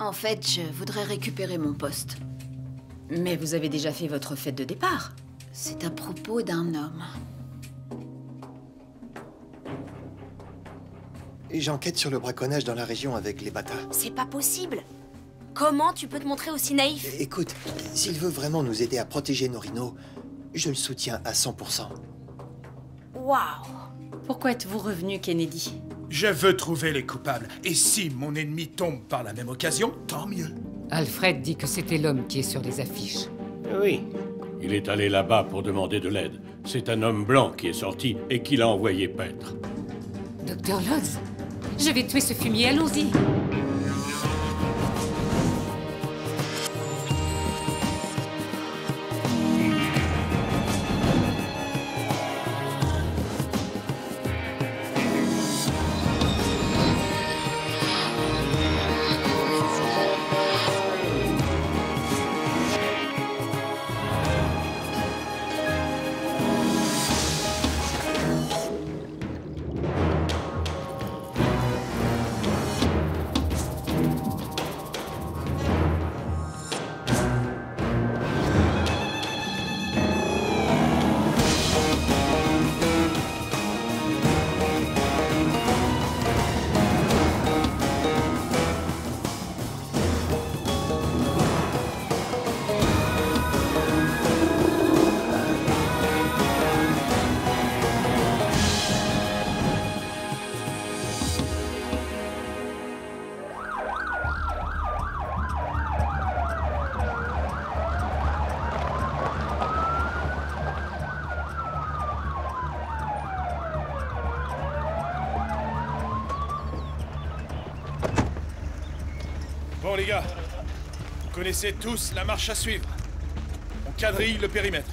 En fait, je voudrais récupérer mon poste. Mais vous avez déjà fait votre fête de départ. C'est à propos d'un homme. J'enquête sur le braconnage dans la région avec les Bata. C'est pas possible. Comment tu peux te montrer aussi naïf? Écoute, s'il veut vraiment nous aider à protéger nos rhinos, je le soutiens à 100%. Waouh! Pourquoi êtes-vous revenu, Kennedy? Je veux trouver les coupables. Et si mon ennemi tombe par la même occasion, tant mieux. Alfred dit que c'était l'homme qui est sur les affiches. Oui. Il est allé là-bas pour demander de l'aide. C'est un homme blanc qui est sorti et qui l'a envoyé paître. Docteur Lodz, je vais tuer ce fumier, allons-y. Bon les gars, vous connaissez tous la marche à suivre. On quadrille le périmètre.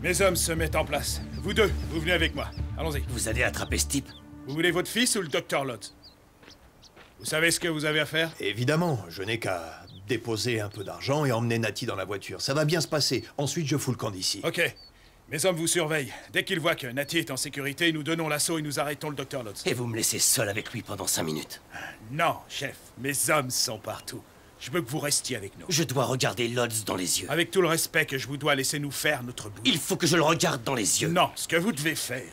Mes hommes se mettent en place. Vous deux, vous venez avec moi. Allons-y. Vous allez attraper ce type? Vous voulez votre fils ou le docteur Lodz? Vous savez ce que vous avez à faire? Évidemment, je n'ai qu'à déposer un peu d'argent et emmener Natty dans la voiture. Ça va bien se passer. Ensuite, je fous le camp d'ici. Ok. Mes hommes vous surveillent. Dès qu'ils voient que Natty est en sécurité, nous donnons l'assaut et nous arrêtons le docteur Lodz. Et vous me laissez seul avec lui pendant 5 minutes? Non, chef. Mes hommes sont partout. Je veux que vous restiez avec nous. Je dois regarder Lodz dans les yeux. Avec tout le respect que je vous dois, laissez-nous faire notre boulot. Il faut que je le regarde dans les yeux. Non, ce que vous devez faire,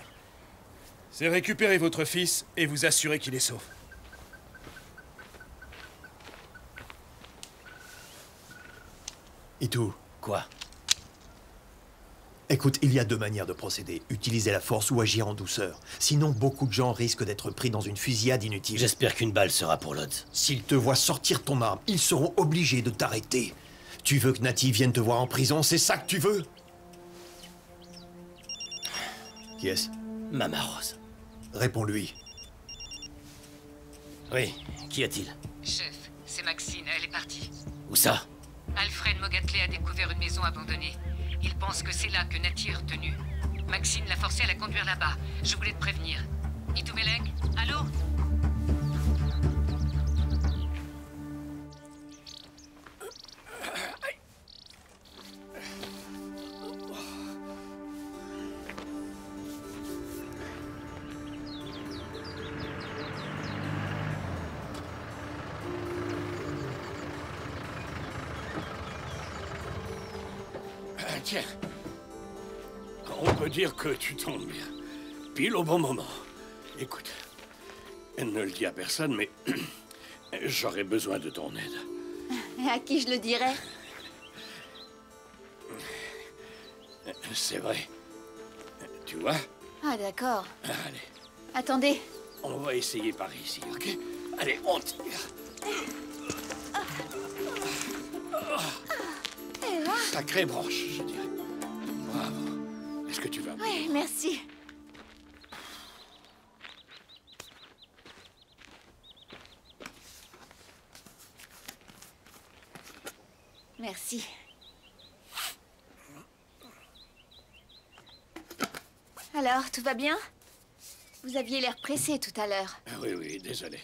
c'est récupérer votre fils et vous assurer qu'il est sauf. Et tout. Quoi? Écoute, il y a deux manières de procéder. Utiliser la force ou agir en douceur. Sinon, beaucoup de gens risquent d'être pris dans une fusillade inutile. J'espère qu'une balle sera pour Lodz. S'ils te voient sortir ton arme, ils seront obligés de t'arrêter. Tu veux que Natty vienne te voir en prison, c'est ça que tu veux? Qui est-ce? Mama Rose. Réponds-lui. Oui, qu'y a-t-il? Chef, c'est Maxine, elle est partie. Où ça? Alfred Mogatley a découvert une maison abandonnée. Il pense que c'est là que Natty est retenue. Maxine l'a forcé à la conduire là-bas. Je voulais te prévenir. Itoumelek, allô? Tiens, on peut dire que tu tombes bien. Pile au bon moment. Écoute, ne le dis à personne, mais j'aurais besoin de ton aide. Et à qui je le dirais? C'est vrai. Tu vois? Ah, d'accord. Allez, Attendez. on va essayer par ici, ok? Allez, on tire. Sacrée branche, je dirais. Bravo. Est-ce que tu vas bien? Oui, merci. Merci. Alors, tout va bien? Vous aviez l'air pressé tout à l'heure. Oui, désolé.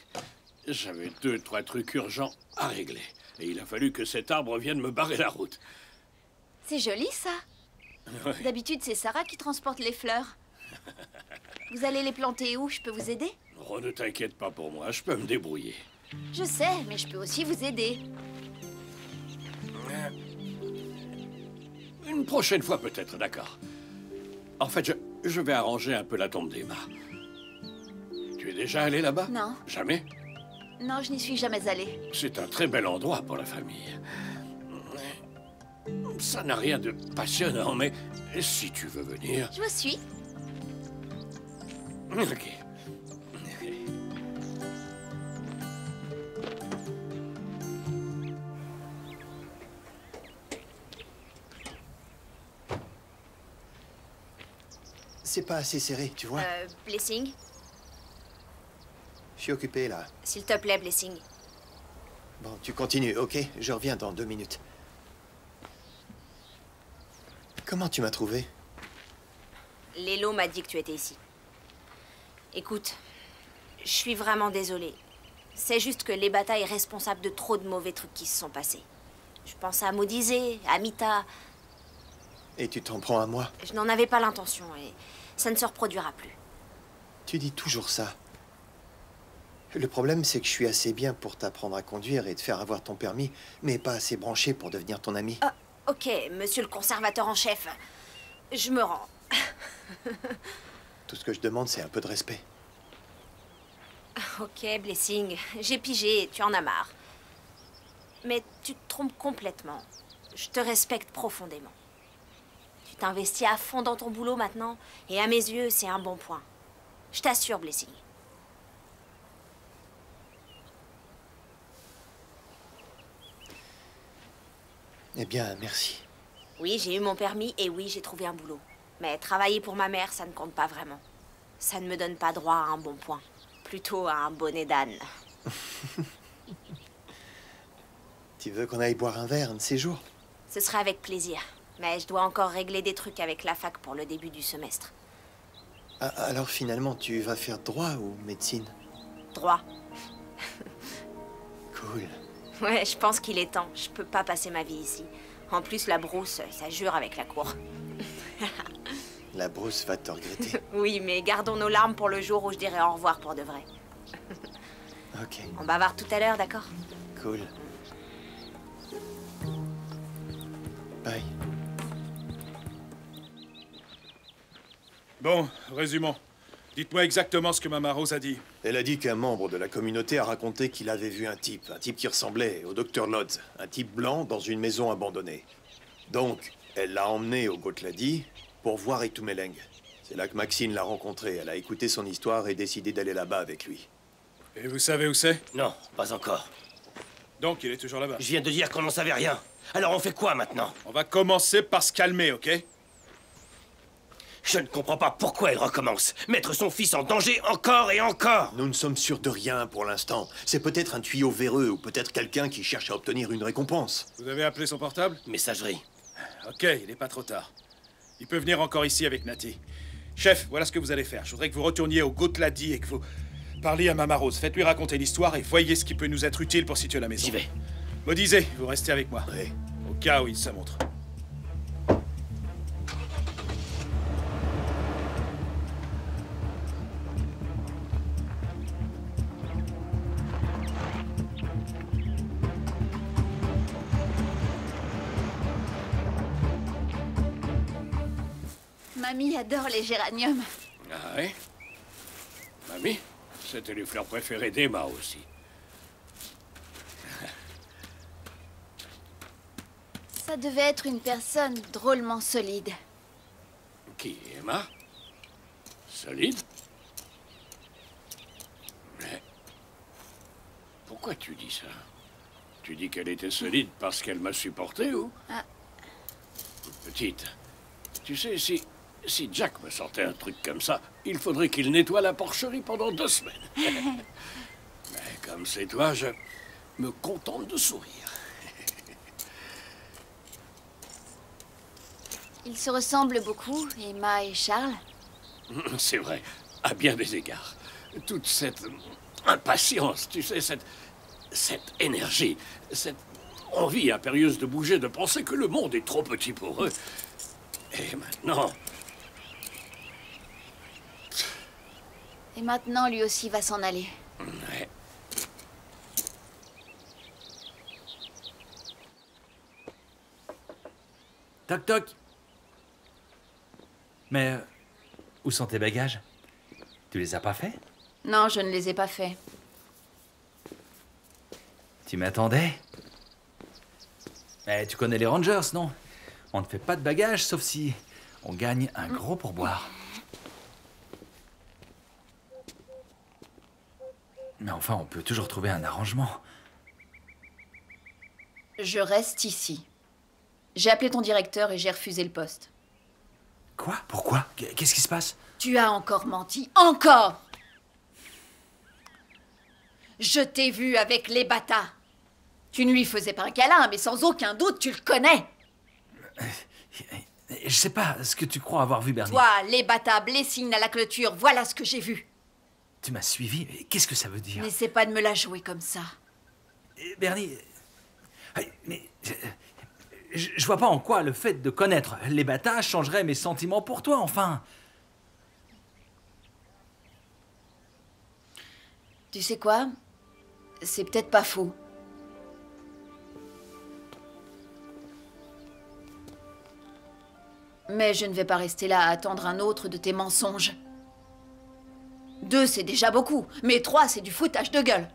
J'avais 2-3 trucs urgents à régler. Et il a fallu que cet arbre vienne me barrer la route. C'est joli, ça. Ouais. D'habitude, c'est Sarah qui transporte les fleurs. Vous allez les planter où? Je peux vous aider? Oh, ne t'inquiète pas pour moi, je peux me débrouiller. Je sais, mais je peux aussi vous aider. Une prochaine fois peut-être, d'accord. En fait, je vais arranger un peu la tombe d'Emma. Tu es déjà allé là-bas? Non. Jamais? Non, je n'y suis jamais allée. C'est un très bel endroit pour la famille. Ça n'a rien de passionnant, mais si tu veux venir... Je vous suis. Ok. C'est pas assez serré, tu vois. Blessing, Je suis occupé, là. s'il te plaît, Blessing. Bon, tu continues, ok? Je reviens dans 2 minutes. Comment tu m'as trouvé? Lélo m'a dit que tu étais ici. Écoute, je suis vraiment désolée. C'est juste que les batailles sont responsables de trop de mauvais trucs qui se sont passés. Je pense à Maudizé, à Mita. Et tu t'en prends à moi? Je n'en avais pas l'intention et ça ne se reproduira plus. Tu dis toujours ça. Le problème, c'est que je suis assez bien pour t'apprendre à conduire et te faire avoir ton permis, mais pas assez branché pour devenir ton ami. Ah, ok, monsieur le conservateur en chef. Je me rends. Tout ce que je demande, c'est un peu de respect. Ok, Blessing, j'ai pigé, tu en as marre. Mais tu te trompes complètement. Je te respecte profondément. Tu t'investis à fond dans ton boulot maintenant, et à mes yeux, c'est un bon point. Je t'assure, Blessing. Eh bien, merci. Oui, j'ai eu mon permis, et oui, j'ai trouvé un boulot. Mais travailler pour ma mère, ça ne compte pas vraiment. Ça ne me donne pas droit à un bon point. Plutôt à un bonnet d'âne. Tu veux qu'on aille boire un verre un de ces jours? Ce serait avec plaisir. Mais je dois encore régler des trucs avec la fac pour le début du semestre. Ah, alors finalement, tu vas faire droit ou médecine? Droit. Cool. Ouais, je pense qu'il est temps. Je peux pas passer ma vie ici. En plus, la brousse, ça jure avec la cour. La brousse va te regretter. Oui, mais gardons nos larmes pour le jour où je dirai au revoir pour de vrai. Ok, On bavarde tout à l'heure, d'accord? cool. Bye. Bon, résumons. Dites-moi exactement ce que Mama Rose a dit. Elle a dit qu'un membre de la communauté a raconté qu'il avait vu un type qui ressemblait au docteur Lodz, un type blanc dans une maison abandonnée. Donc, elle l'a emmené au Gotladi pour voir Itumeleng. C'est là que Maxine l'a rencontré. Elle a écouté son histoire et décidé d'aller là-bas avec lui. Et vous savez où c'est? Non, pas encore. Donc, il est toujours là-bas. Je viens de dire qu'on n'en savait rien. Alors on fait quoi maintenant? On va commencer par se calmer, ok? Je ne comprends pas pourquoi elle recommence. Mettre son fils en danger encore et encore. Nous ne sommes sûrs de rien pour l'instant. C'est peut-être un tuyau véreux ou peut-être quelqu'un qui cherche à obtenir une récompense. Vous avez appelé son portable? Messagerie. Ok, il n'est pas trop tard. Il peut venir encore ici avec Nati. Chef, voilà ce que vous allez faire. Je voudrais que vous retourniez au Gotladi et que vous parliez à Mama Rose. Faites-lui raconter l'histoire et voyez ce qui peut nous être utile pour situer la maison. J'y vais. Maudizé, vous restez avec moi. Oui. Au cas où il se montre. Mamie adore les géraniums. Ah ouais? Mamie, c'était les fleurs préférées d'Emma aussi. Ça devait être une personne drôlement solide. Qui, Emma? Solide? Mais... pourquoi tu dis ça? Tu dis qu'elle était solide parce qu'elle m'a supporté, ou? Ah. Petite, tu sais, si Jack me sortait un truc comme ça, il faudrait qu'il nettoie la porcherie pendant 2 semaines. Mais comme c'est toi, je me contente de sourire. Ils se ressemblent beaucoup, Emma et Charles. C'est vrai, à bien des égards. Toute cette impatience, tu sais, cette énergie, cette envie impérieuse de bouger, de penser que le monde est trop petit pour eux. Et maintenant... Et maintenant, lui aussi va s'en aller. Ouais. Toc toc. Mais où sont tes bagages? Tu les as pas faits? Non, je ne les ai pas faits. Tu m'attendais? Mais tu connais les Rangers, non? On ne fait pas de bagages sauf si on gagne un gros pourboire. Mais enfin, on peut toujours trouver un arrangement. Je reste ici. J'ai appelé ton directeur et j'ai refusé le poste. Quoi? Pourquoi? Qu'est-ce qui se passe? Tu as encore menti. Encore! Je t'ai vu avec les bâtards. Tu ne lui faisais pas un câlin, mais sans aucun doute, tu le connais. Je sais pas ce que tu crois avoir vu, Bernie. Toi, les bâtards, les signes à la clôture, voilà ce que j'ai vu. Tu m'as suivi, mais qu'est-ce que ça veut dire? N'essaie pas de me la jouer comme ça. Bernie, mais je vois pas en quoi le fait de connaître les bâtards changerait mes sentiments pour toi, enfin. Tu sais quoi? C'est peut-être pas faux. Mais je ne vais pas rester là à attendre un autre de tes mensonges. 2, c'est déjà beaucoup, mais 3, c'est du foutage de gueule.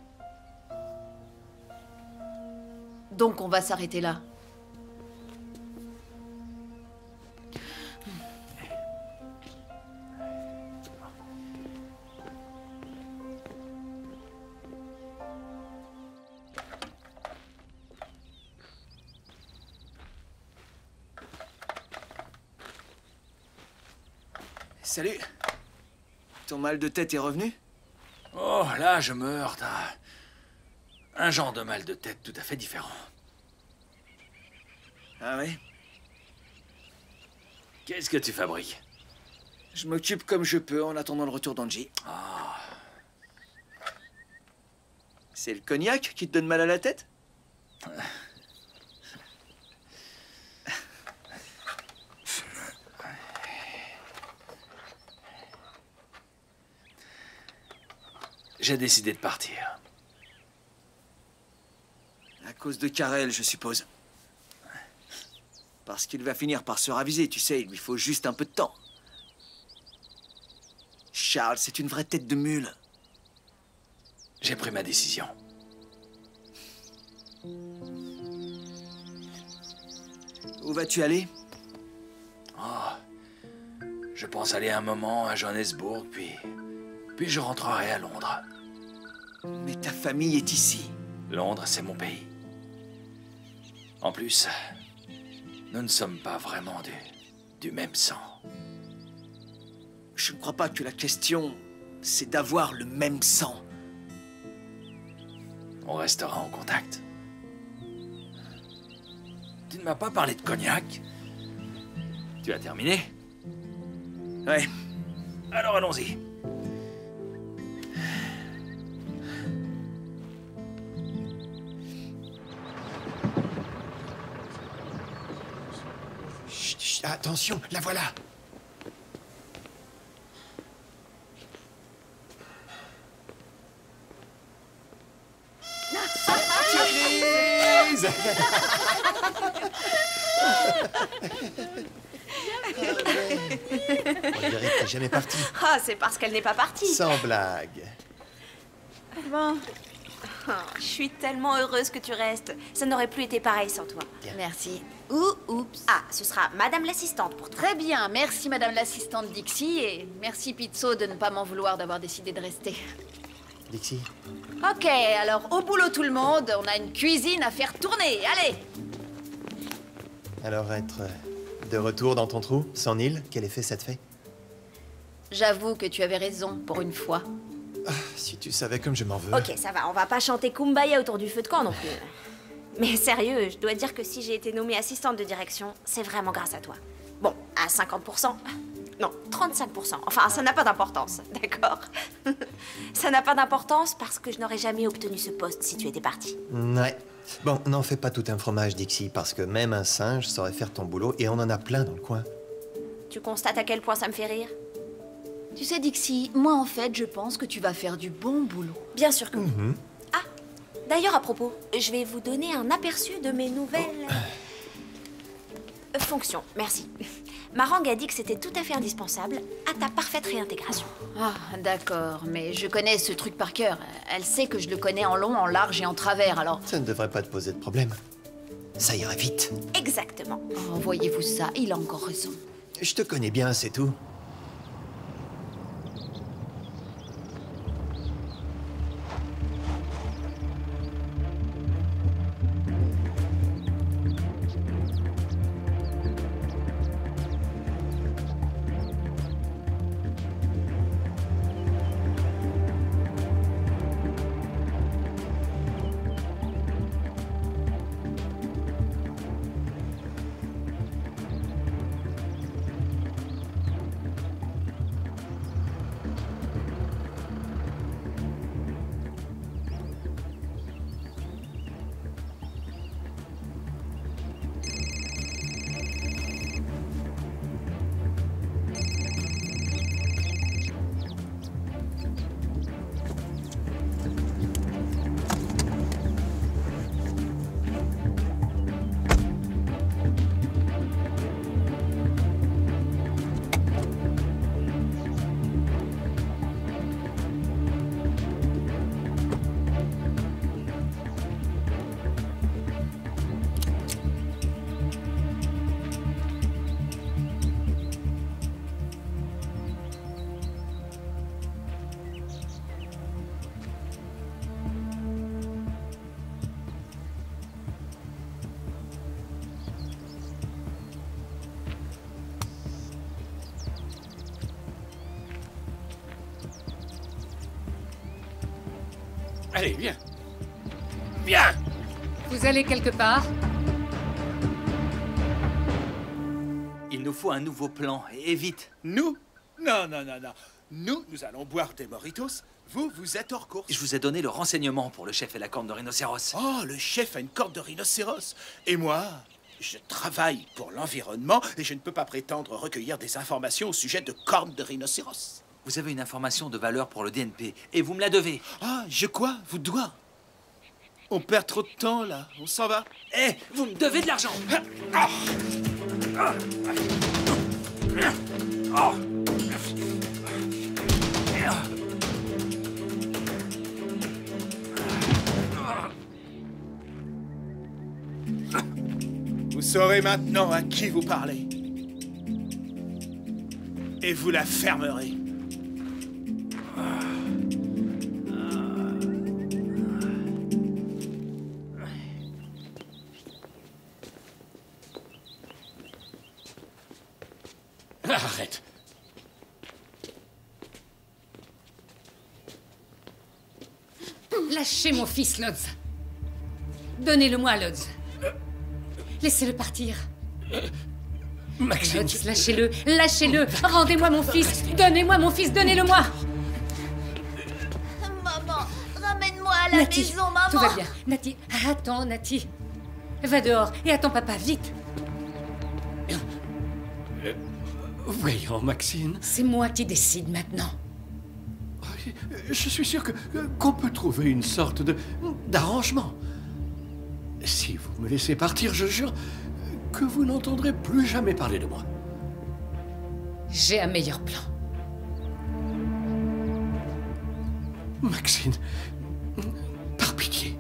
Donc on va s'arrêter là. Salut. Ton mal de tête est revenu? Oh, là, je me heurte à un genre de mal de tête tout à fait différent. Ah ouais? Qu'est-ce que tu fabriques? Je m'occupe comme je peux en attendant le retour d'Angie. Ah. C'est le cognac qui te donne mal à la tête? J'ai décidé de partir. À cause de Karel, je suppose. Parce qu'il va finir par se raviser, tu sais, il lui faut juste un peu de temps. Charles, c'est une vraie tête de mule. J'ai pris ma décision. Où vas-tu aller? Oh, je pense aller un moment à Johannesburg, puis je rentrerai à Londres. Mais ta famille est ici. Londres, c'est mon pays. En plus, nous ne sommes pas vraiment du même sang. Je ne crois pas que la question, c'est d'avoir le même sang. On restera en contact. Tu ne m'as pas parlé de cognac. Tu as terminé? Ouais. Alors allons-y. Chut, chut, attention, la voilà. Surprise. On dirait que t'es jamais partie. Ah, c'est parce qu'elle n'est pas partie. Sans blague. Bon. Oh, je suis tellement heureuse que tu restes. Ça n'aurait plus été pareil sans toi. Merci. Oups. Ah, ce sera Madame l'assistante pour toi. Très bien, merci Madame l'assistante Dixie et merci Pizzo de ne pas m'en vouloir d'avoir décidé de rester. Dixie. Ok, alors au boulot tout le monde, on a une cuisine à faire tourner, allez! Alors être de retour dans ton trou, sans Neil, quel effet ça te fait? J'avoue que tu avais raison, pour une fois. Ah, si tu savais comme je m'en veux. Ok, ça va, on va pas chanter Kumbaya autour du feu de camp non plus. Mais sérieux, je dois dire que si j'ai été nommée assistante de direction, c'est vraiment grâce à toi. Bon, à 50%. Non, 35%. Enfin, ça n'a pas d'importance, d'accord? Ça n'a pas d'importance parce que je n'aurais jamais obtenu ce poste si tu étais parti. Ouais. Bon, n'en fais pas tout un fromage, Dixie, parce que même un singe saurait faire ton boulot et on en a plein dans le coin. Tu constates à quel point ça me fait rire? Tu sais, Dixie, moi en fait, je pense que tu vas faire du bon boulot. Bien sûr que oui. Ah, d'ailleurs, à propos, je vais vous donner un aperçu de mes nouvelles... fonctions, merci. Marang a dit que c'était tout à fait indispensable à ta parfaite réintégration. Ah, d'accord, mais je connais ce truc par cœur. Elle sait que je le connais en long, en large et en travers, alors... Ça ne devrait pas te poser de problème. Ça ira vite. Exactement. Oh, voyez-vous ça, il a encore raison. Je te connais bien, c'est tout. Allez, viens. Viens! Vous allez quelque part? Il nous faut un nouveau plan, et vite. Nous? Non, non, non, non. Nous allons boire des mojitos. Vous êtes hors course. Je vous ai donné le renseignement pour le chef et la corne de rhinocéros. Oh, le chef a une corde de rhinocéros. Et moi, je travaille pour l'environnement et je ne peux pas prétendre recueillir des informations au sujet de cornes de rhinocéros. Vous avez une information de valeur pour le DNP, et vous me la devez. Ah, je quoi? Vous dois? On perd trop de temps, là. On s'en va. Eh, vous me devez de l'argent. Vous saurez maintenant à qui vous parlez. Et vous la fermerez. Arrête. Lâchez mon fils, Lodz. Donnez-le-moi, Lodz. Laissez-le partir. Maxine... Lodz, lâchez-le, lâchez-le. Rendez-moi mon fils. Donnez-moi mon fils, donnez-le-moi. Maman, ramène-moi à la Nati, maison, maman. tout va bien. Nati, attends, Nati. Va dehors et attends papa, vite. Voyons, Maxine... C'est moi qui décide maintenant. Je suis sûr qu'on peut trouver une sorte d'arrangement. Si vous me laissez partir, je jure que vous n'entendrez plus jamais parler de moi. J'ai un meilleur plan. Maxine, par pitié.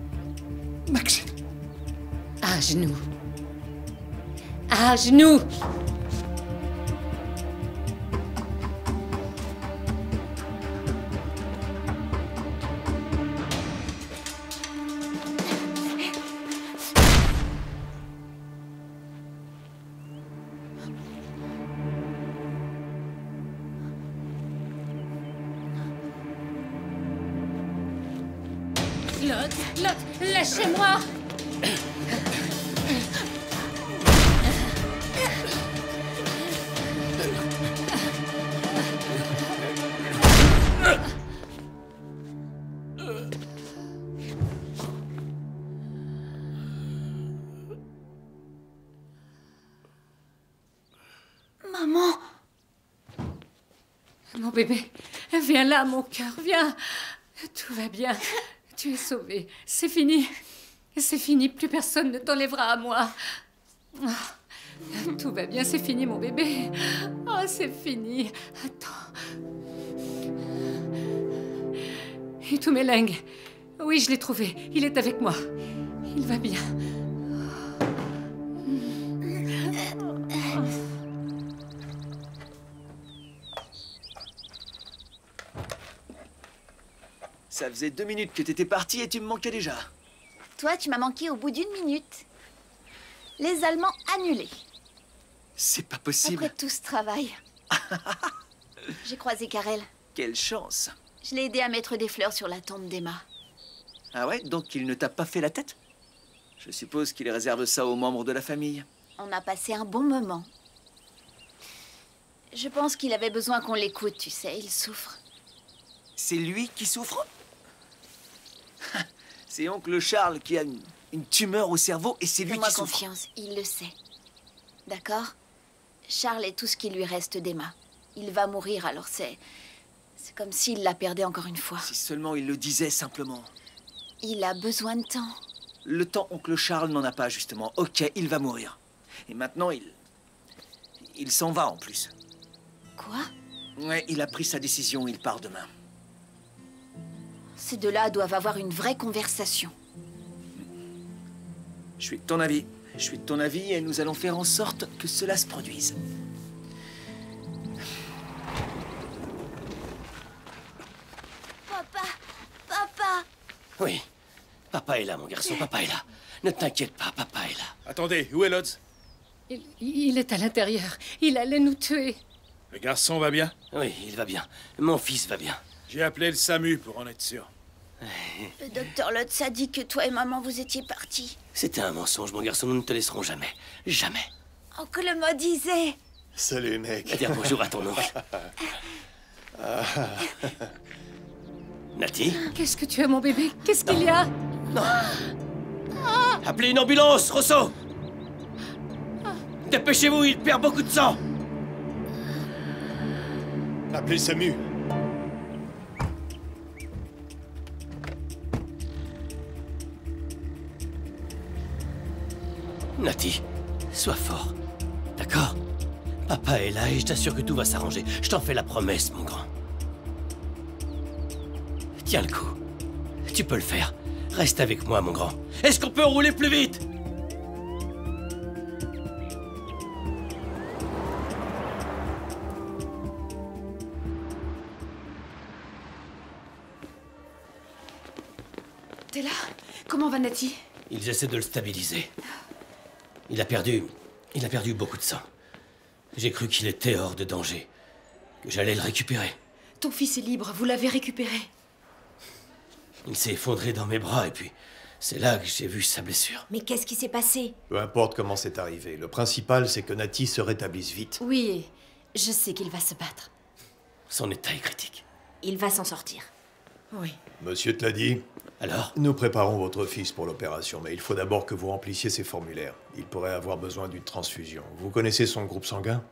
Maxine. À genoux. À genoux. Lodz, lâchez-moi! bébé, viens là, mon cœur, viens. Tout va bien. Tu es sauvé. C'est fini. C'est fini. Plus personne ne t'enlèvera à moi. Tout va bien. C'est fini, mon bébé. Oh, c'est fini. Attends. Itumeleng. Oui, je l'ai trouvé. Il est avec moi. Il va bien. Ça faisait 2 minutes que t'étais parti et tu me manquais déjà. Toi, tu m'as manqué au bout d'1 minute. Les Allemands annulés. C'est pas possible. Après tout ce travail. J'ai croisé Karel. Quelle chance. Je l'ai aidé à mettre des fleurs sur la tombe d'Emma. Ah ouais? Donc il ne t'a pas fait la tête? Je suppose qu'il réserve ça aux membres de la famille. On a passé un bon moment. Je pense qu'il avait besoin qu'on l'écoute, tu sais, il souffre. C'est lui qui souffre? C'est oncle Charles qui a une tumeur au cerveau et c'est lui qui souffre. Fais-moi confiance, il le sait. D'accord? Charles est tout ce qui lui reste d'Emma. Il va mourir, alors c'est comme s'il la perdait encore une fois. Si seulement il le disait simplement. Il a besoin de temps. Le temps, oncle Charles n'en a pas, justement. Ok, il va mourir. Et maintenant, il s'en va, en plus. Quoi? Ouais, il a pris sa décision, il part demain. Ces deux-là doivent avoir une vraie conversation. Je suis de ton avis. Je suis de ton avis et nous allons faire en sorte que cela se produise. Papa! Papa! Oui. Papa est là, mon garçon, papa est là. Ne t'inquiète pas, papa est là. Attendez, où est Lodz? Il est à l'intérieur. Il allait nous tuer. Le garçon va bien? Oui, il va bien. Mon fils va bien. J'ai appelé le SAMU pour en être sûr. Le docteur Lutz a dit que toi et maman, vous étiez partis. C'était un mensonge, mon garçon. Nous ne te laisserons jamais. Jamais. Oncle me disait. Salut, mec. Dire bonjour à ton oncle. Nati? Qu'est-ce que tu as, mon bébé? Qu'est-ce qu'il y a? Non. Appelez une ambulance, Rosso! Dépêchez-vous, il perd beaucoup de sang! Appelez le SAMU. Nati, sois fort. D'accord? Papa est là et je t'assure que tout va s'arranger. Je t'en fais la promesse, mon grand. Tiens le coup. Tu peux le faire. Reste avec moi, mon grand. Est-ce qu'on peut rouler plus vite? T'es là? Comment va Nati? Ils essaient de le stabiliser. Il a perdu beaucoup de sang. J'ai cru qu'il était hors de danger. Que j'allais le récupérer. Ton fils est libre, vous l'avez récupéré. Il s'est effondré dans mes bras et puis c'est là que j'ai vu sa blessure. Mais qu'est-ce qui s'est passé? Peu importe comment c'est arrivé. Le principal, c'est que Nati se rétablisse vite. Oui, je sais qu'il va se battre. Son état est critique. Il va s'en sortir. Oui. Monsieur te l'a dit. Alors? Nous préparons votre fils pour l'opération, mais il faut d'abord que vous remplissiez ces formulaires. Il pourrait avoir besoin d'une transfusion. Vous connaissez son groupe sanguin?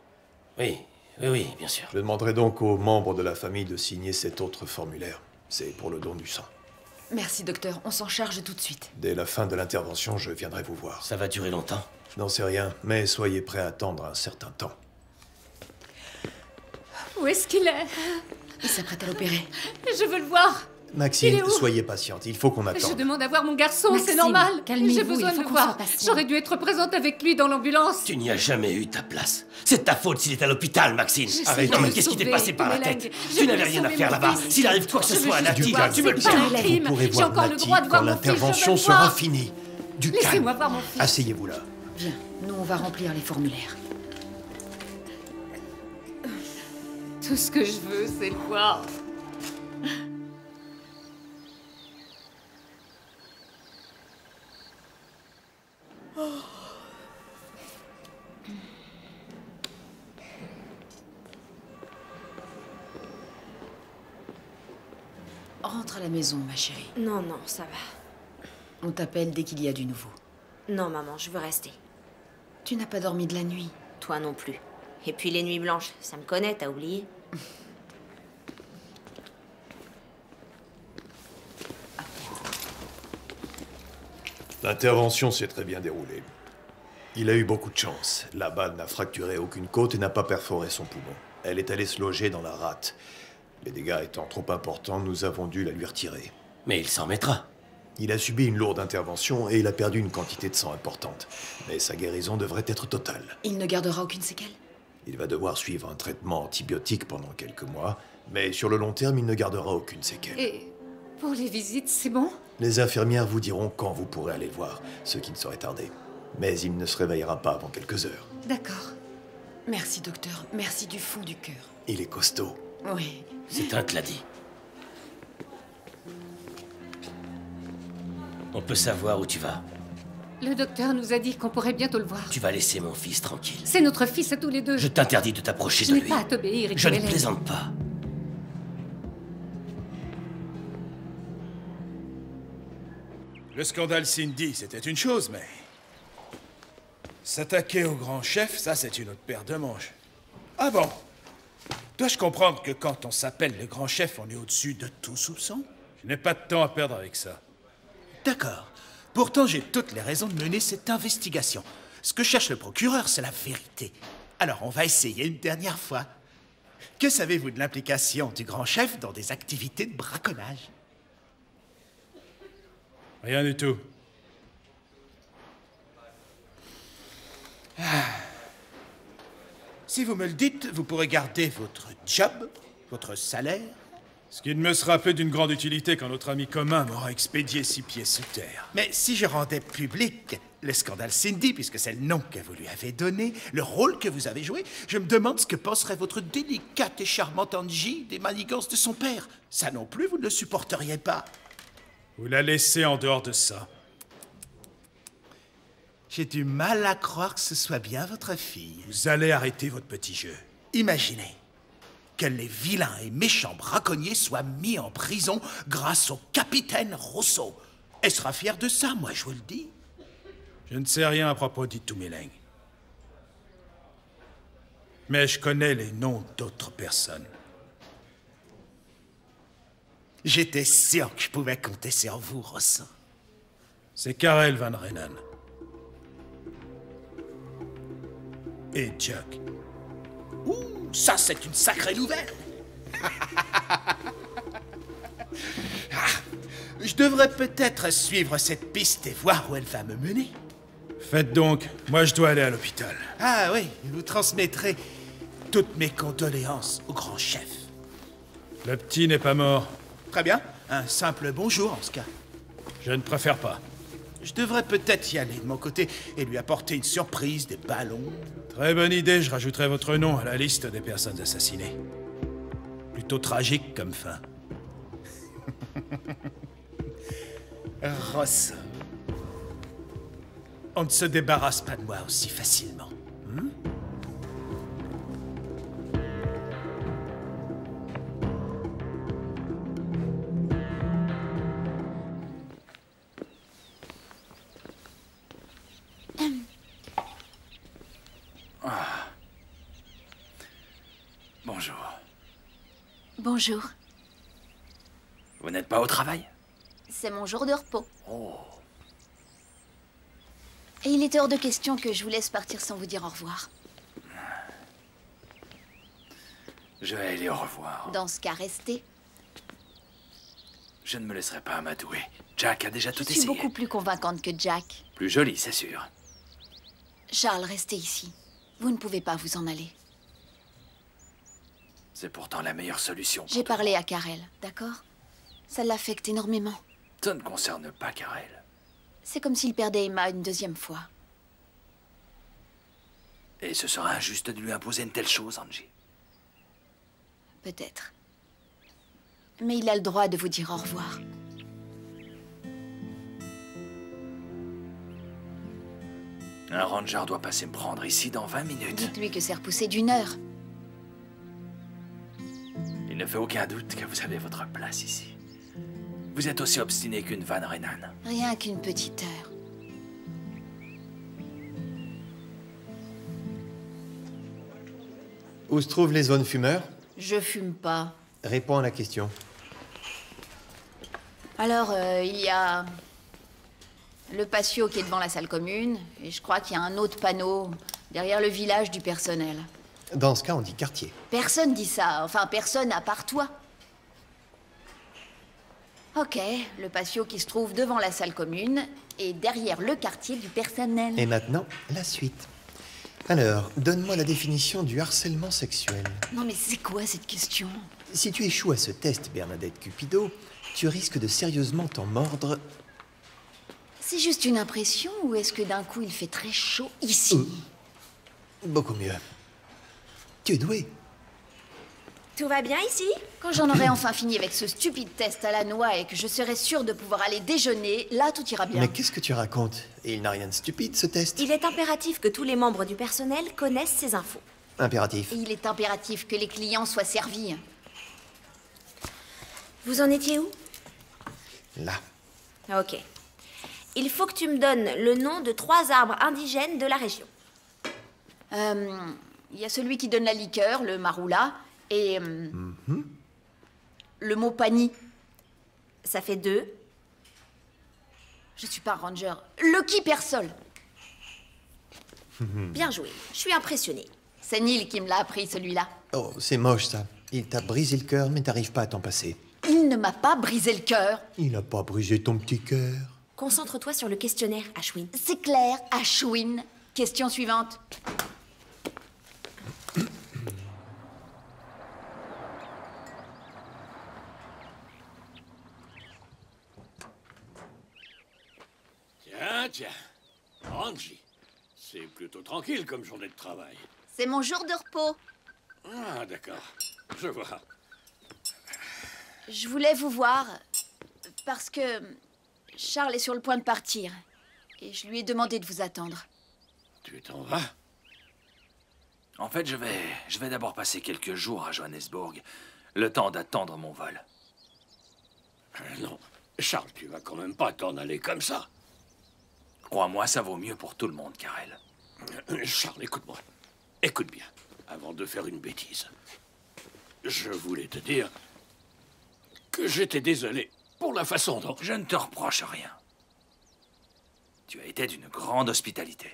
Oui, oui, bien sûr. Je demanderai donc aux membres de la famille de signer cet autre formulaire. C'est pour le don du sang. Merci, docteur. On s'en charge tout de suite. Dès la fin de l'intervention, je viendrai vous voir. Ça va durer longtemps? Je n'en sais rien, mais soyez prêts à attendre un certain temps. Où est-ce qu'il est? Il s'apprête à l'opérer. Je veux le voir. Il Maxime, est où? soyez patiente, il faut qu'on attende. Je demande à voir mon garçon, Maxime, c'est normal. calmez-vous, J'ai besoin il de faut le qu'on soit voir. patient. J'aurais dû être présente avec lui dans l'ambulance. Tu n'y as jamais eu ta place. C'est ta faute s'il est à l'hôpital, Maxime. J'essaie Non, de mais le qu'est-ce qui t'est sauver, passé par la Itumeleng. tête? Je Tu veux n'avais rien à sauver faire mon là-bas. fils. S'il arrive quoi que ce Je veux soit à juste Nati, voir, tu me le c'est pas tiens. un crime. Vous pourrez J'ai voir encore le Nati droit de voir quand mon fils, l'intervention je veux le sera voir. finie. Du Laissez-moi calme. voir mon fils. Asseyez-vous là. Viens, nous on va remplir les formulaires. Tout ce que je veux, c'est le voir. Rentre à la maison, ma chérie. Non, non, ça va. On t'appelle dès qu'il y a du nouveau. Non, maman, je veux rester. Tu n'as pas dormi de la nuit. Toi non plus. Et puis les nuits blanches, ça me connaît, t'as oublié? L'intervention s'est très bien déroulée. Il a eu beaucoup de chance. La balle n'a fracturé aucune côte et n'a pas perforé son poumon. Elle est allée se loger dans la rate. Les dégâts étant trop importants, nous avons dû la lui retirer. Mais il s'en mettra. Il a subi une lourde intervention et il a perdu une quantité de sang importante. Mais sa guérison devrait être totale. Il ne gardera aucune séquelle? Il va devoir suivre un traitement antibiotique pendant quelques mois, mais sur le long terme, il ne gardera aucune séquelle. Et pour les visites, c'est bon? Les infirmières vous diront quand vous pourrez aller le voir, ce qui ne saurait tarder. Mais il ne se réveillera pas avant quelques heures. D'accord. Merci, docteur. Merci du fond du cœur. Il est costaud. Oui. C'est un Clady. On peut savoir où tu vas. Le docteur nous a dit qu'on pourrait bientôt le voir. Tu vas laisser mon fils tranquille. C'est notre fils à tous les deux. Je t'interdis de t'approcher de Je lui. n'ai pas à t'obéir, Je ne Hélène. plaisante pas. Le scandale Cindy, c'était une chose, mais... s'attaquer au grand chef, ça, c'est une autre paire de manches. Ah bon? Dois-je comprendre que quand on s'appelle le grand chef, on est au-dessus de tout soupçon? Je n'ai pas de temps à perdre avec ça. D'accord. Pourtant, j'ai toutes les raisons de mener cette investigation. Ce que cherche le procureur, c'est la vérité. Alors, on va essayer une dernière fois. Que savez-vous de l'implication du grand chef dans des activités de braconnage? Rien du tout. Si vous me le dites, vous pourrez garder votre job, votre salaire. Ce qui ne me sera peu d'une grande utilité quand notre ami commun m'aura expédié 6 pieds sous terre. Mais si je rendais public le scandale Cindy, puisque c'est le nom que vous lui avez donné, le rôle que vous avez joué, je me demande ce que penserait votre délicate et charmante Angie des manigances de son père. Ça non plus, vous ne le supporteriez pas. Vous la laissez en dehors de ça. J'ai du mal à croire que ce soit bien votre fille. Vous allez arrêter votre petit jeu. Imaginez que les vilains et méchants braconniers soient mis en prison grâce au capitaine Rousseau. Elle sera fière de ça, moi, je vous le dis. Je ne sais rien à propos d'Itumeleng. Mais je connais les noms d'autres personnes. J'étais sûr que je pouvais compter sur vous, Rousseau. C'est Karel Van Renan. Et Jack. Ouh, ça, c'est une sacrée nouvelle. Je devrais peut-être suivre cette piste et voir où elle va me mener. Faites donc. Moi, je dois aller à l'hôpital. Ah oui, vous transmettrez toutes mes condoléances au grand chef. Le petit n'est pas mort. Très bien. Un simple bonjour, en ce cas. Je ne préfère pas. Je devrais peut-être y aller de mon côté et lui apporter une surprise, des ballons. Très bonne idée, je rajouterai votre nom à la liste des personnes assassinées. Plutôt tragique comme fin. Ross, on ne se débarrasse pas de moi aussi facilement. Bonjour. Bonjour. Vous n'êtes pas au travail? C'est mon jour de repos. Oh. Et il était hors de question que je vous laisse partir sans vous dire au revoir. Je vais aller au revoir. Dans ce cas, restez. Je ne me laisserai pas amadouer. Jack a déjà tout Je suis essayé. beaucoup plus convaincante que Jack. Plus joli, c'est sûr. Charles, restez ici. Vous ne pouvez pas vous en aller. C'est pourtant la meilleure solution. J'ai parlé à Karel, d'accord? Ça l'affecte énormément. Ça ne concerne pas Karel. C'est comme s'il perdait Emma une deuxième fois. Et ce sera injuste de lui imposer une telle chose, Angie. Peut-être. Mais il a le droit de vous dire au revoir. Un ranger doit passer me prendre ici dans 20 minutes. Dites-lui que c'est repoussé d'1 heure. Il ne fait aucun doute que vous avez votre place ici. Vous êtes aussi obstiné qu'une Van Renan. Rien qu'une petite heure. Où se trouvent les zones fumeurs? Je fume pas. Réponds à la question. Alors, il y a Le patio qui est devant la salle commune, et je crois qu'il y a un autre panneau derrière le village du personnel. Dans ce cas, on dit quartier. Personne dit ça, enfin personne à part toi. Ok, le patio qui se trouve devant la salle commune et derrière le quartier du personnel. Et maintenant, la suite. Alors, donne-moi la définition du harcèlement sexuel. Non mais c'est quoi cette question? Si tu échoues à ce test, Bernadette Cupido, tu risques de sérieusement t'en mordre. C'est juste une impression ou est-ce que d'un coup il fait très chaud ici? Beaucoup mieux. Tu es doué. Tout va bien ici? Quand j'en aurai enfin fini avec ce stupide test à la noix et que je serai sûre de pouvoir aller déjeuner, là tout ira bien. Mais qu'est-ce que tu racontes? Et il n'a rien de stupide, ce test. Il est impératif que tous les membres du personnel connaissent ces infos. Impératif. Et il est impératif que les clients soient servis. Vous en étiez où? Là. Ok. Il faut que tu me donnes le nom de 3 arbres indigènes de la région. Il y a celui qui donne la liqueur, le maroula, et le mot pani. Ça fait 2. Je suis pas un ranger. Le kipersol. Bien joué. Je suis impressionnée. C'est Neil qui me l'a appris, celui-là. Oh, c'est moche, ça. Il t'a brisé le cœur, mais t'arrives pas à t'en passer. Il ne m'a pas brisé le cœur. Il a pas brisé ton petit cœur. Concentre-toi sur le questionnaire, Ashwin. C'est clair, Ashwin. Question suivante. Tiens. Angie, c'est plutôt tranquille comme journée de travail. C'est mon jour de repos. Ah, d'accord. Je vois. Je voulais vous voir parce que Charles est sur le point de partir. Et je lui ai demandé de vous attendre. Tu t'en vas? En fait, je vais d'abord passer quelques jours à Johannesburg. Le temps d'attendre mon vol. Non. Charles, tu vas quand même pas t'en aller comme ça. Crois-moi, ça vaut mieux pour tout le monde, Karel. Charles, écoute-moi. Écoute bien, avant de faire une bêtise. Je voulais te dire que j'étais désolé pour la façon dont... Je ne te reproche rien. Tu as été d'une grande hospitalité.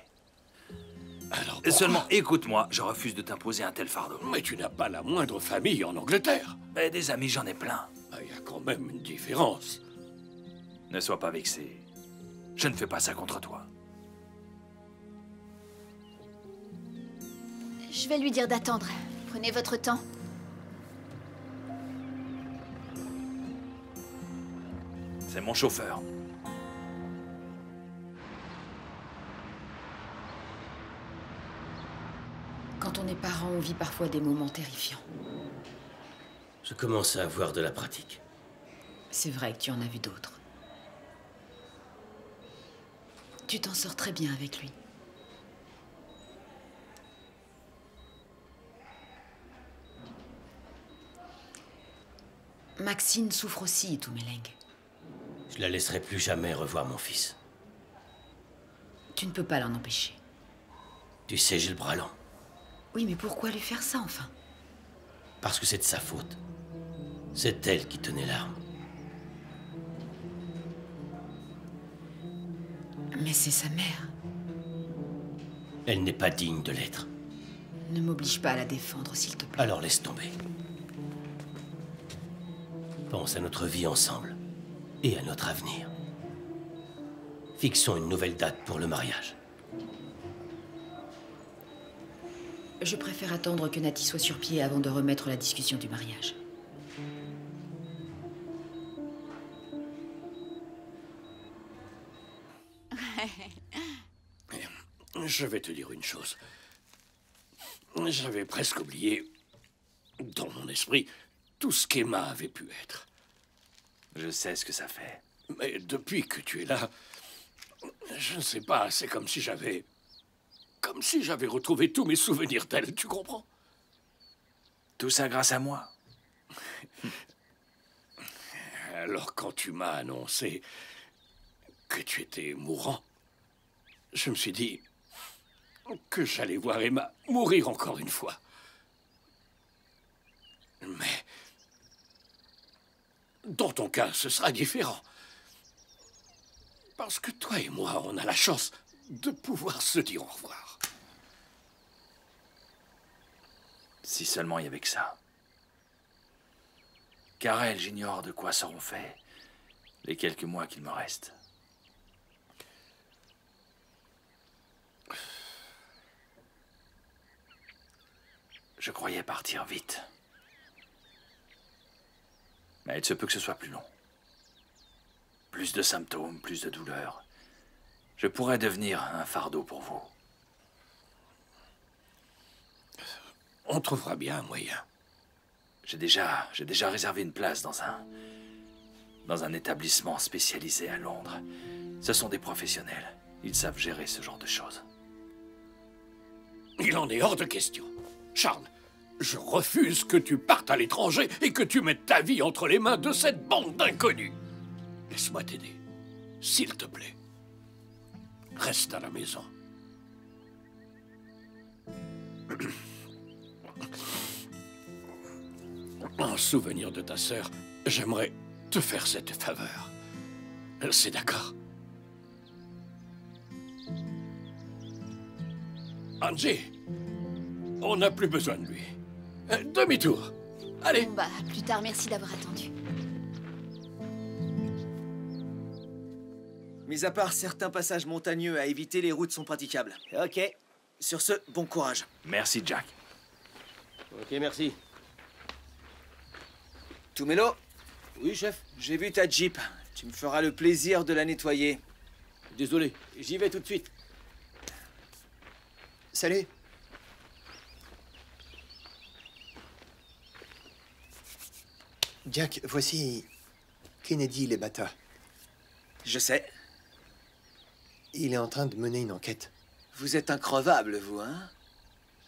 Alors pourquoi... Seulement, écoute-moi, je refuse de t'imposer un tel fardeau. Mais tu n'as pas la moindre famille en Angleterre. Mais des amis, j'en ai plein. Il y a quand même une différence. Ne sois pas vexé. Je ne fais pas ça contre toi. Je vais lui dire d'attendre. Prenez votre temps. C'est mon chauffeur. Quand on est parent, on vit parfois des moments terrifiants. Je commence à avoir de la pratique. C'est vrai que tu en as vu d'autres. Tu t'en sors très bien avec lui. Maxine souffre aussi, Tumeleng. Je la laisserai plus jamais revoir mon fils. Tu ne peux pas l'en empêcher. Tu sais, j'ai le bras lent. Oui, mais pourquoi lui faire ça, enfin? Parce que c'est de sa faute. C'est elle qui tenait l'arme. Mais c'est sa mère. Elle n'est pas digne de l'être. Ne m'oblige pas à la défendre, s'il te plaît. Alors laisse tomber. Pense à notre vie ensemble et à notre avenir. Fixons une nouvelle date pour le mariage. Je préfère attendre que Nati soit sur pied avant de remettre la discussion du mariage. Je vais te dire une chose. J'avais presque oublié, dans mon esprit, tout ce qu'Emma avait pu être. Je sais ce que ça fait. Mais depuis que tu es là, je ne sais pas, c'est comme si j'avais... Comme si j'avais retrouvé tous mes souvenirs d'elle, tu comprends? Tout ça grâce à moi. Alors quand tu m'as annoncé que tu étais mourant, je me suis dit que j'allais voir Emma mourir encore une fois. Mais dans ton cas, ce sera différent. Parce que toi et moi, on a la chance de pouvoir se dire au revoir. Si seulement il y avait que ça. Karel, j'ignore de quoi seront faits les quelques mois qu'il me reste. Je croyais partir vite. Mais il se peut que ce soit plus long. Plus de symptômes, plus de douleurs. Je pourrais devenir un fardeau pour vous. On trouvera bien un moyen. J'ai déjà réservé une place dans un établissement spécialisé à Londres. Ce sont des professionnels. Ils savent gérer ce genre de choses. Il en est hors de question. Charles, je refuse que tu partes à l'étranger et que tu mettes ta vie entre les mains de cette bande d'inconnus. Laisse-moi t'aider, s'il te plaît. Reste à la maison. En souvenir de ta sœur, j'aimerais te faire cette faveur. C'est d'accord? Angie, on n'a plus besoin de lui. Demi-tour. Allez. Bon, bah, plus tard, merci d'avoir attendu. Mis à part certains passages montagneux à éviter, les routes sont praticables. Ok. Sur ce, bon courage. Merci, Jack. Ok, merci. Tumelo? Oui, chef. J'ai vu ta Jeep. Tu me feras le plaisir de la nettoyer. Désolé, j'y vais tout de suite. Salut. Jack, voici Kennedy Lebata. Je sais. Il est en train de mener une enquête. Vous êtes increvable, vous, hein?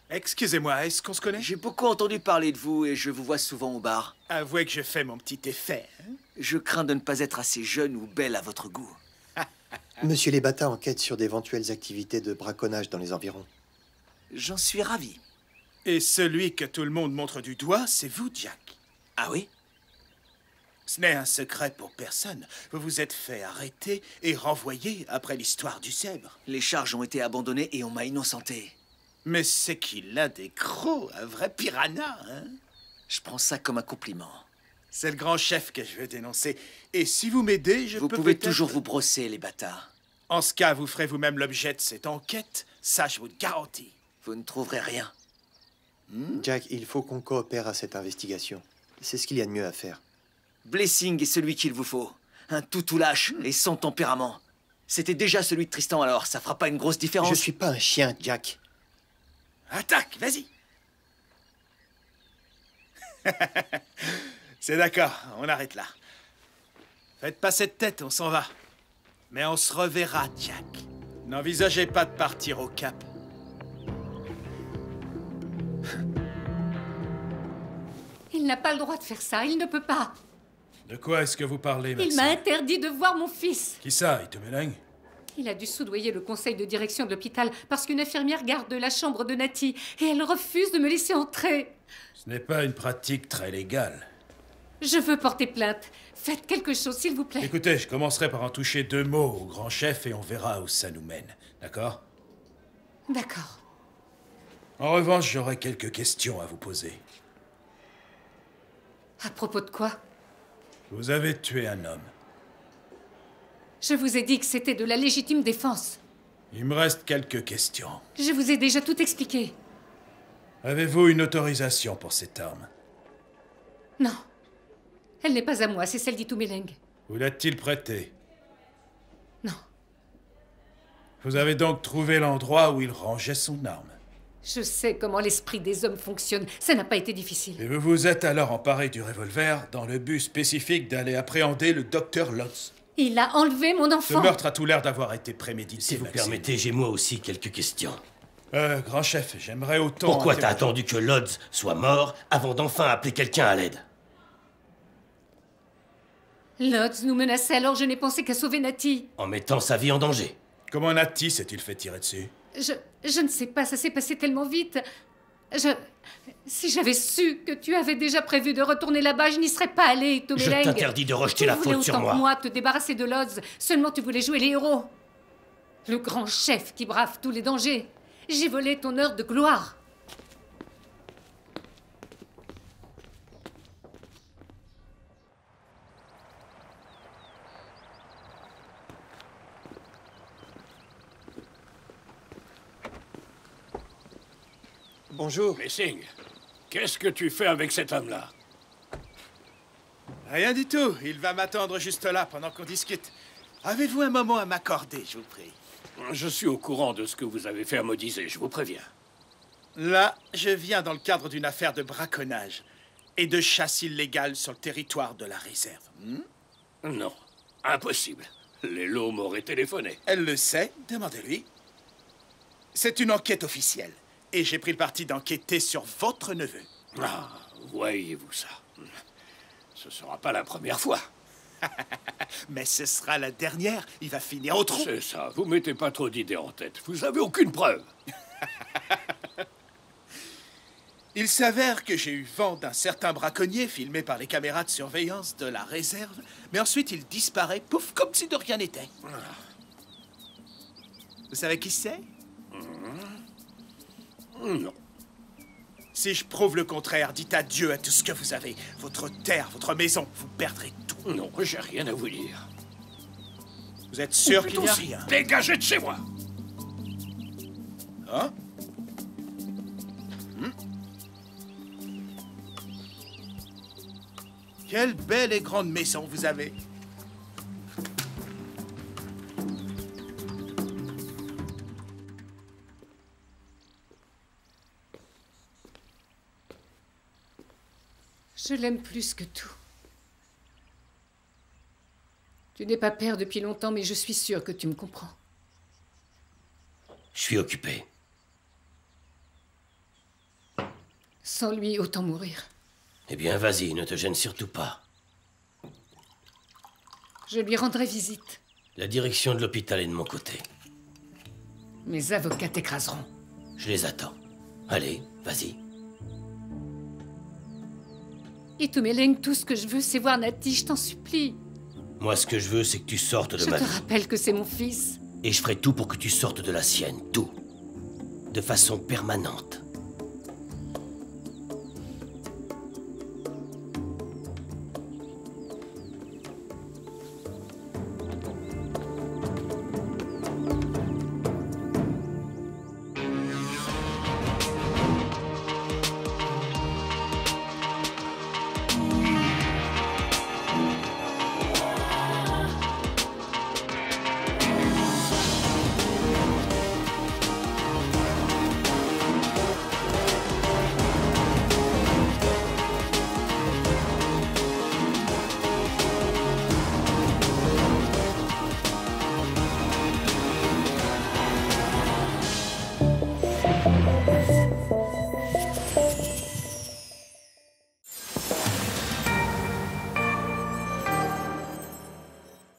Excusez-moi, est-ce qu'on se connaît? J'ai beaucoup entendu parler de vous et je vous vois souvent au bar. Avouez que je fais mon petit effet. Hein? Je crains de ne pas être assez jeune ou belle à votre goût. Monsieur Lebata enquête sur d'éventuelles activités de braconnage dans les environs. J'en suis ravi. Et celui que tout le monde montre du doigt, c'est vous, Jack. Ah oui? Ce n'est un secret pour personne. Vous vous êtes fait arrêter et renvoyer après l'histoire du zèbre. Les charges ont été abandonnées et on m'a innocenté. Mais c'est qu'il a des crocs, un vrai piranha, hein? Je prends ça comme un compliment. C'est le grand chef que je veux dénoncer. Et si vous m'aidez, je peux Vous pouvez peut-être... toujours vous brosser, les bâtards. En ce cas, vous ferez vous-même l'objet de cette enquête. Ça, je vous le garantis. Vous ne trouverez rien. Jack, il faut qu'on coopère à cette investigation. C'est ce qu'il y a de mieux à faire. Blessing est celui qu'il vous faut. Un tout lâche et sans tempérament. C'était déjà celui de Tristan, alors ça fera pas une grosse différence. Je suis pas un chien, Jack. Attaque, vas-y. C'est d'accord, on arrête là. Faites pas cette tête, on s'en va. Mais on se reverra, Jack. N'envisagez pas de partir au Cap. Il n'a pas le droit de faire ça, il ne peut pas. De quoi est-ce que vous parlez, Maxime? Il m'a interdit de voir mon fils. Qui ça, il te mélange? Il a dû soudoyer le conseil de direction de l'hôpital parce qu'une infirmière garde la chambre de Natty et elle refuse de me laisser entrer. Ce n'est pas une pratique très légale. Je veux porter plainte. Faites quelque chose, s'il vous plaît. Écoutez, je commencerai par en toucher 2 mots au grand chef et on verra où ça nous mène. D'accord? D'accord. En revanche, j'aurai quelques questions à vous poser. À propos de quoi? Vous avez tué un homme. Je vous ai dit que c'était de la légitime défense. Il me reste quelques questions. Je vous ai déjà tout expliqué. Avez-vous une autorisation pour cette arme? Non. Elle n'est pas à moi, c'est celle d'Itumeleng. Vous l'a-t-il prêtée? Non. Vous avez donc trouvé l'endroit où il rangeait son arme. Je sais comment l'esprit des hommes fonctionne. Ça n'a pas été difficile. Et vous vous êtes alors emparé du revolver dans le but spécifique d'aller appréhender le docteur Lotz. Il a enlevé mon enfant. Ce meurtre a tout l'air d'avoir été prémédité. Si vous Maxime. permettez, j'ai moi aussi quelques questions. Grand chef, j'aimerais autant... Pourquoi t'as attendu que Lodz soit mort avant d'enfin appeler quelqu'un à l'aide? Lodz nous menaçait, alors je n'ai pensé qu'à sauver Natty. En mettant sa vie en danger. Comment Natty s'est-il fait tirer dessus? Je ne sais pas, ça s'est passé tellement vite. Si j'avais su que tu avais déjà prévu de retourner là-bas, je n'y serais pas allée, Itomeleng. Je t'interdis de rejeter la faute sur moi. Tu voulais autant que moi te débarrasser de Lodz. Seulement tu voulais jouer les héros. Le grand chef qui brave tous les dangers. J'ai volé ton heure de gloire. Bonjour. Messing, qu'est-ce que tu fais avec cet homme-là? Rien du tout. Il va m'attendre juste là pendant qu'on discute. Avez-vous un moment à m'accorder, je vous prie? Je suis au courant de ce que vous avez fait à Modizé, je vous préviens. Là, je viens dans le cadre d'une affaire de braconnage et de chasse illégale sur le territoire de la réserve. Non, impossible. Lélo m'aurait téléphoné. Elle le sait, demandez-lui. C'est une enquête officielle. Et j'ai pris le parti d'enquêter sur votre neveu. Ah, voyez-vous ça. Ce sera pas la première fois. Mais ce sera la dernière. Il va finir au trou. C'est ça, vous mettez pas trop d'idées en tête. Vous avez aucune preuve. Il s'avère que j'ai eu vent d'un certain braconnier filmé par les caméras de surveillance de la réserve, mais ensuite il disparaît, pouf, comme si de rien n'était. Vous savez qui c'est? Non. Si je prouve le contraire, dites adieu à tout ce que vous avez. Votre terre, votre maison, vous perdrez tout. Non, j'ai rien à vous dire. Vous êtes sûr qu'il n'y a rien? Dégagez de chez moi! Hein? Quelle belle et grande maison vous avez. Je l'aime plus que tout. Tu n'es pas père depuis longtemps, mais je suis sûre que tu me comprends. Je suis occupé. Sans lui, autant mourir. Eh bien, vas-y, ne te gêne surtout pas. Je lui rendrai visite. La direction de l'hôpital est de mon côté. Mes avocats t'écraseront. Je les attends. Allez, vas-y. Itomeleng, tout ce que je veux, c'est voir Nati, je t'en supplie. Moi, ce que je veux, c'est que tu sortes de ma vie. Je te rappelle que c'est mon fils. Et je ferai tout pour que tu sortes de la sienne, tout. De façon permanente.